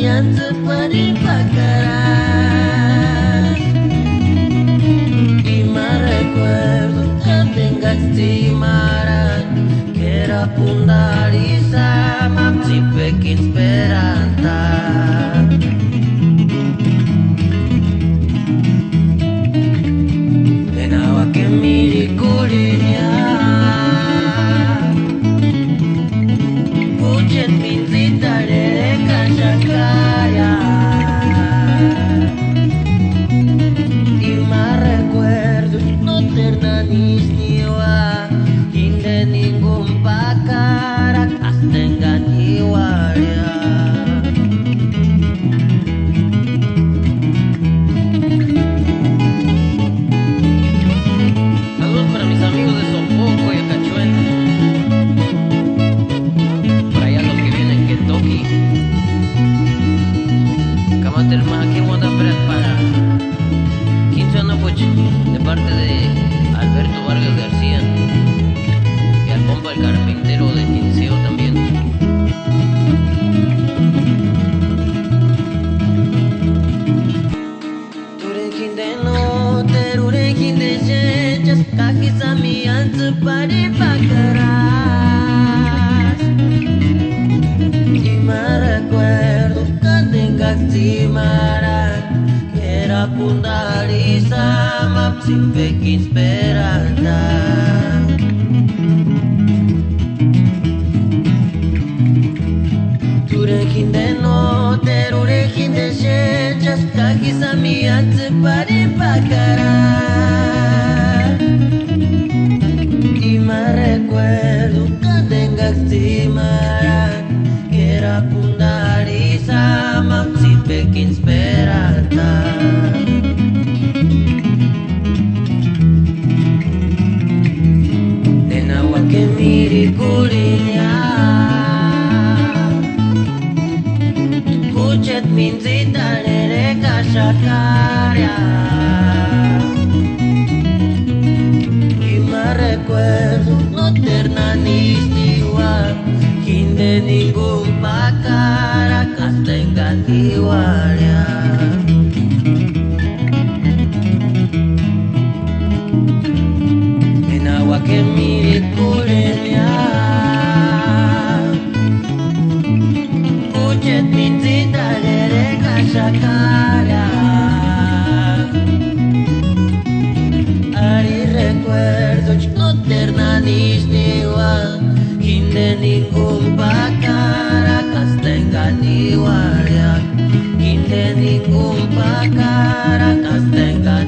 yang seperti bakaran. Y me recuerdo que tengas timaran, que era pundarisa, mamsi pekin esperanza. Nenawa que miri kurinia, pujet minzita de kashakaya. Y me recuerdo no ternanis niwa, hinde ningún pakara kastengan iwaria. Saludos para mis amigos de Sopoco y Acachuena, para allá los que vienen en Kentucky. Kamate el maja que wanda para Quinchana Puch, de parte de Alberto Vargas García, y al compa el carpintero de Quinceo también. Turekin de no, terurekin de yechas, kakisami anzu pari bakaras. Y me recuerdo que tengas timaran, que era pundarisa, mapsi pekin esperanza. Turekin de no, terurekin de yechas, kakisami anzu pari bakaras. Y me recuerdo que tengas timaran, que era pundarisa, mamsi pekin esperanza. Nenawa que miri kurinya, pujet minzita de kashakaria. Y me recuerdo no ternanis niwa, hinde ningún pakara kastengan iwaria. Nenawa que miri kurinya, pujet minzita de kashakaria. Ari recuerdos no ternanis niwa, hinde ningún pakara kastengan iwaria. Hinde ningún pakara kastengan